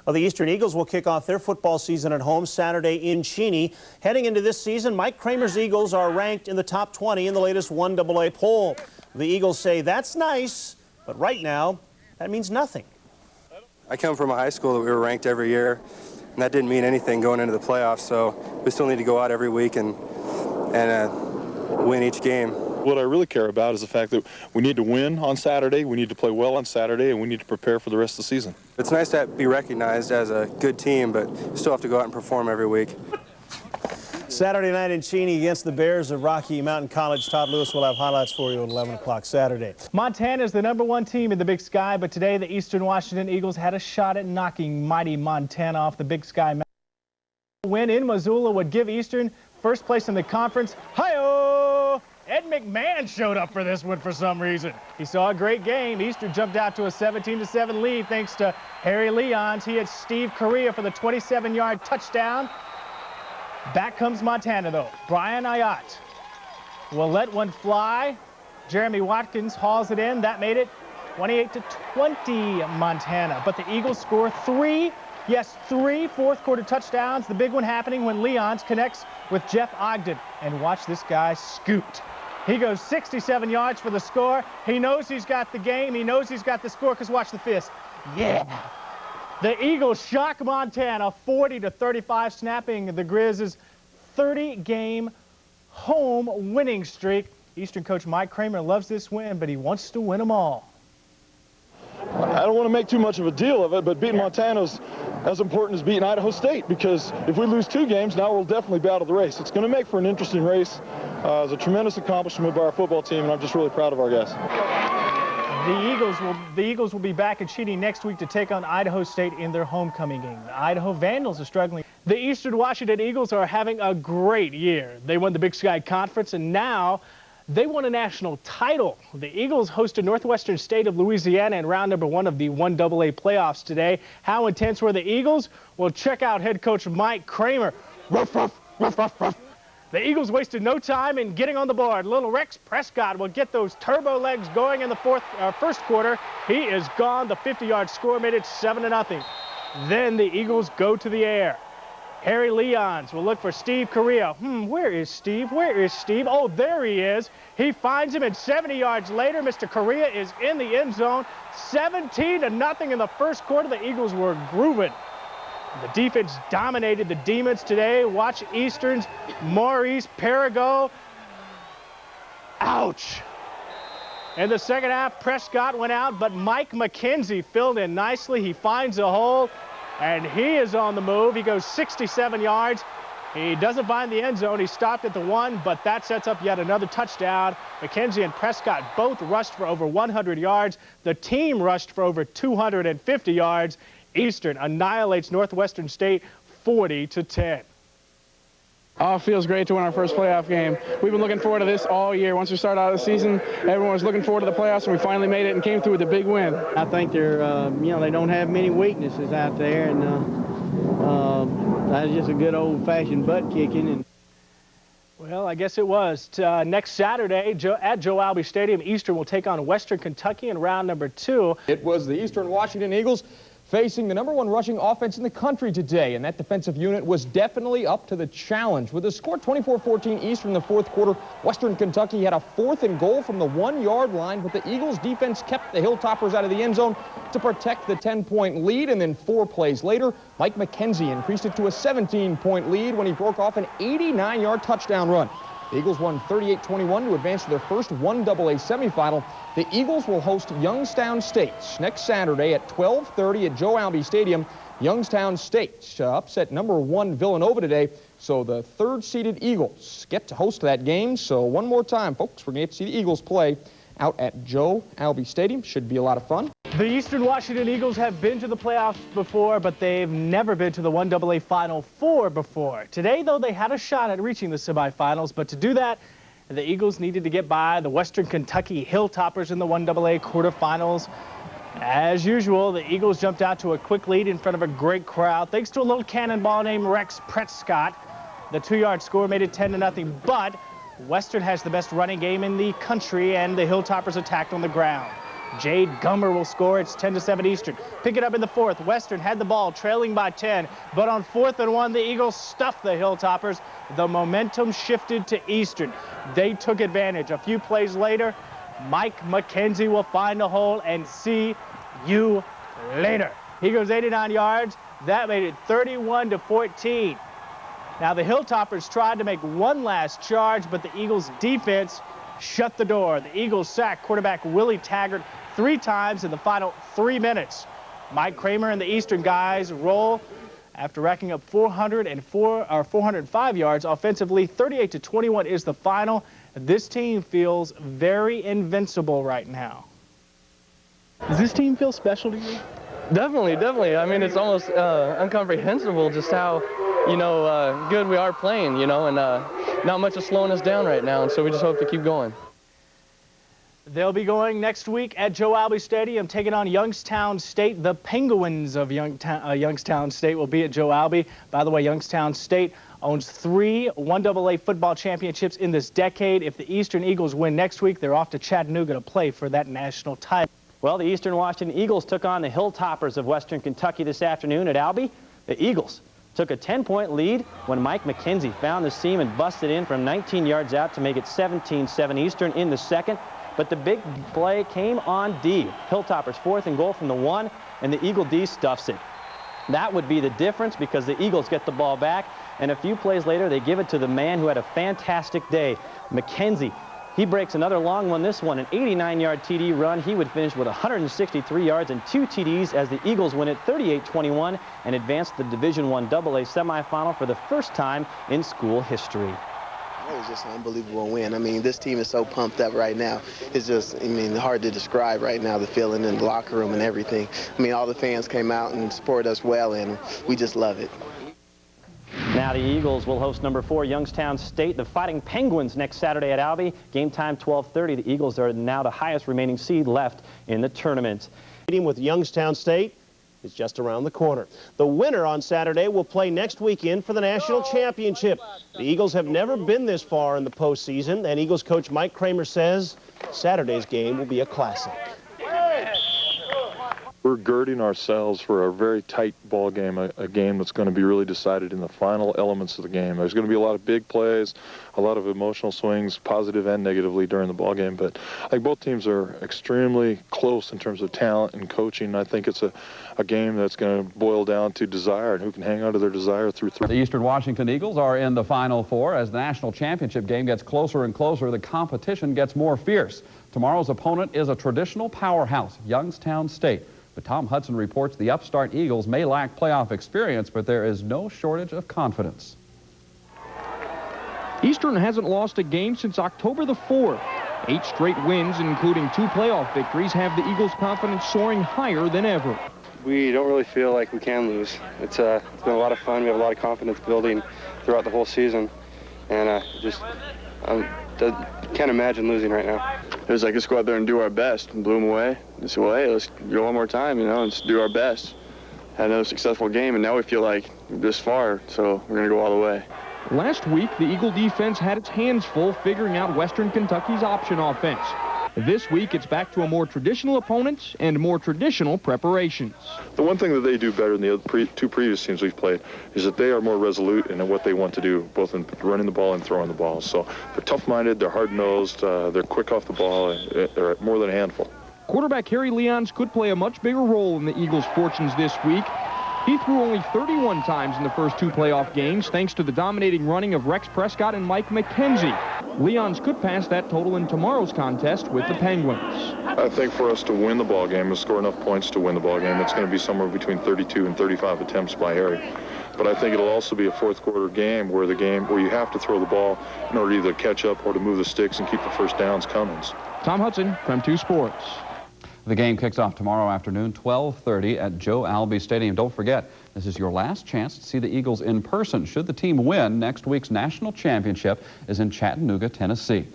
Well, the Eastern Eagles will kick off their football season at home Saturday in Cheney. Heading into this season, Mike Kramer's Eagles are ranked in the top 20 in the latest 1AA poll. The Eagles say that's nice, but right now, that means nothing. I come from a high school that we were ranked every year, and that didn't mean anything going into the playoffs, so we still need to go out every week and win each game. What I really care about is the fact that we need to win on Saturday, we need to play well on Saturday, and we need to prepare for the rest of the season. It's nice to be recognized as a good team, but you still have to go out and perform every week. Saturday night in Cheney against the Bears of Rocky Mountain College. Todd Lewis will have highlights for you at 11 o'clock Saturday. Montana is the #1 team in the Big Sky, but today the Eastern Washington Eagles had a shot at knocking mighty Montana off the Big Sky Mountain. A win in Missoula would give Eastern first place in the conference. Hi-oh! Ed McMahon showed up for this one for some reason. He saw a great game. Eastern jumped out to a 17-7 lead thanks to Harry Leons. He had Steve Correa for the 27-yard touchdown. Back comes Montana, though. Brian Ayat will let one fly. Jeremy Watkins hauls it in. That made it 28-20 Montana. But the Eagles score three fourth-quarter touchdowns. The big one happening when Leons connects with Jeff Ogden. And watch this guy scoot. He goes 67 yards for the score. He knows he's got the game. He knows he's got the score because watch the fist. Yeah. The Eagles shock Montana 40-35, snapping the Grizz's 30-game home winning streak. Eastern coach Mike Kramer loves this win, but he wants to win them all. I don't want to make too much of a deal of it, but beating Montana's as important as beating Idaho State, because if we lose 2 games, now we'll definitely be out of the race. It's going to make for an interesting race. It's a tremendous accomplishment by our football team, and I'm just really proud of our guys. The Eagles will be back at Cheney next week to take on Idaho State in their homecoming game. The Idaho Vandals are struggling. The Eastern Washington Eagles are having a great year. They won the Big Sky Conference, and now they won a national title. The Eagles hosted Northwestern State of Louisiana in round #1 of the 1AA playoffs today. How intense were the Eagles? Well, check out head coach Mike Kramer. Ruff, ruff, ruff, ruff, ruff. The Eagles wasted no time in getting on the board. Little Rex Prescott will get those turbo legs going in the first quarter. He is gone. The 50-yard score made it 7-0. Then the Eagles go to the air. Harry Leons will look for Steve Correa. Where is Steve? Where is Steve? Oh, there he is. He finds him, and 70 yards later, Mr. Correa is in the end zone. 17-0 in the first quarter. The Eagles were grooving. The defense dominated the Demons today. Watch Eastern's Maurice Perigo. Ouch. In the second half, Prescott went out, but Mike McKenzie filled in nicely. He finds a hole, and he is on the move. He goes 67 yards. He doesn't find the end zone. He stopped at the 1, but that sets up yet another touchdown. McKenzie and Prescott both rushed for over 100 yards. The team rushed for over 250 yards. Eastern annihilates Northwestern State 40-10. Oh, it feels great to win our first playoff game. We've been looking forward to this all year. Once we started out the season, everyone was looking forward to the playoffs, and we finally made it and came through with a big win. I think they're, they don't have many weaknesses out there, and that's just a good old-fashioned butt kicking. And well, I guess it was. Next Saturday at Joe Albee Stadium, Eastern will take on Western Kentucky in round #2. It was the Eastern Washington Eagles facing the #1 rushing offense in the country today, and that defensive unit was definitely up to the challenge. With the score 24-14 Eastern in the fourth quarter, Western Kentucky had a 4th and goal from the 1-yard line, but the Eagles defense kept the Hilltoppers out of the end zone to protect the 10-point lead, and then 4 plays later, Mike McKenzie increased it to a 17-point lead when he broke off an 89-yard touchdown run. The Eagles won 38-21 to advance to their first 1AA semifinal. The Eagles will host Youngstown State next Saturday at 12:30 at Joe Albee Stadium. Youngstown State upset #1 Villanova today, so the 3rd-seeded Eagles get to host that game. So one more time, folks, we're going to get to see the Eagles play out at Joe Albee Stadium. Should be a lot of fun. The Eastern Washington Eagles have been to the playoffs before, but they've never been to the 1AA Final Four before. Today, though, they had a shot at reaching the semifinals, but to do that, the Eagles needed to get by the Western Kentucky Hilltoppers in the 1AA quarterfinals. As usual, the Eagles jumped out to a quick lead in front of a great crowd, thanks to a little cannonball named Rex Prescott. The 2-yard score made it 10-0, but Western has the best running game in the country, and the Hilltoppers attacked on the ground. Jade Gummer will score. It's 10-7 Eastern. Pick it up in the fourth. Western had the ball, trailing by 10. But on 4th and 1, the Eagles stuffed the Hilltoppers. The momentum shifted to Eastern. They took advantage. A few plays later, Mike McKenzie will find a hole and see you later. He goes 89 yards. That made it 31-14. Now the Hilltoppers tried to make one last charge, but the Eagles defense shut the door. The Eagles sacked quarterback Willie Taggart 3 times in the final 3 minutes. Mike Kramer and the Eastern guys roll after racking up 405 yards offensively. 38-21 is the final. This team feels very invincible right now. Does this team feel special to you? Definitely. I mean, it's almost incomprehensible just how, good we are playing, and not much is slowing us down right now, and so we just hope to keep going. They'll be going next week at Joe Albee Stadium, taking on Youngstown State. The Penguins of Youngstown State will be at Joe Albee. By the way, Youngstown State owns 3 1AA football championships in this decade. If the Eastern Eagles win next week, they're off to Chattanooga to play for that national title. Well, the Eastern Washington Eagles took on the Hilltoppers of Western Kentucky this afternoon at Albee. The Eagles took a 10-point lead when Mike McKenzie found the seam and busted in from 19 yards out to make it 17-7 Eastern in the second. But the big play came on D. Hilltoppers 4th and goal from the 1, and the Eagle D stuffs it. That would be the difference because the Eagles get the ball back, and a few plays later they give it to the man who had a fantastic day, McKenzie. He breaks another long one, this one, an 89-yard TD run. He would finish with 163 yards and 2 TDs as the Eagles win it 38-21 and advance to the Division I AA semifinal for the first time in school history. It was just an unbelievable win. I mean, this team is so pumped up right now. It's just, hard to describe right now, the feeling in the locker room and everything. I mean, all the fans came out and supported us well, and we just love it. Now the Eagles will host number 4 Youngstown State, the Fighting Penguins, next Saturday at Albee. Game time 12:30. The Eagles are now the highest remaining seed left in the tournament. Meeting with Youngstown State is just around the corner. The winner on Saturday will play next weekend for the national championship. The Eagles have never been this far in the postseason, and Eagles coach Mike Kramer says Saturday's game will be a classic. We're girding ourselves for a very tight ball game, a game that's going to be really decided in the final elements of the game. There's going to be a lot of big plays, a lot of emotional swings, positive and negatively during the ball game. But I think both teams are extremely close in terms of talent and coaching. I think it's a game that's going to boil down to desire and who can hang on to their desire through. The Eastern Washington Eagles are in the Final Four. As the national championship game gets closer and closer, the competition gets more fierce. Tomorrow's opponent is a traditional powerhouse, Youngstown State. But Tom Hudson reports the upstart Eagles may lack playoff experience, but there is no shortage of confidence. Eastern hasn't lost a game since October the 4th. 8 straight wins, including 2 playoff victories, have the Eagles' confidence soaring higher than ever. We don't really feel like we can lose. It's been a lot of fun. We have a lot of confidence building throughout the whole season, and I can't imagine losing right now. It was like, let's go out there and do our best, and blew them away. And said, well, hey, let's go one more time, and let's do our best. Had another successful game, and now we feel like this far, so we're going to go all the way. Last week, the Eagle defense had its hands full figuring out Western Kentucky's option offense. This week, it's back to a more traditional opponent and more traditional preparations. The one thing that they do better than the other 2 previous teams we've played is that they are more resolute in what they want to do, both in running the ball and throwing the ball. So they're tough-minded, they're hard-nosed, they're quick off the ball, and they're more than a handful. Quarterback Harry Leons could play a much bigger role in the Eagles' fortunes this week. He threw only 31 times in the first 2 playoff games, thanks to the dominating running of Rex Prescott and Mike McKenzie. Leons could pass that total in tomorrow's contest with the Penguins. I think for us to win the ball game and score enough points to win the ball game, it's going to be somewhere between 32 and 35 attempts by Harry. But I think it'll also be a fourth-quarter game where you have to throw the ball in order to either catch up or to move the sticks and keep the first downs coming. Tom Hudson, Prem 2 Sports. The game kicks off tomorrow afternoon, 12:30 at Joe Albee Stadium. Don't forget, this is your last chance to see the Eagles in person. Should the team win, next week's national championship is in Chattanooga, Tennessee.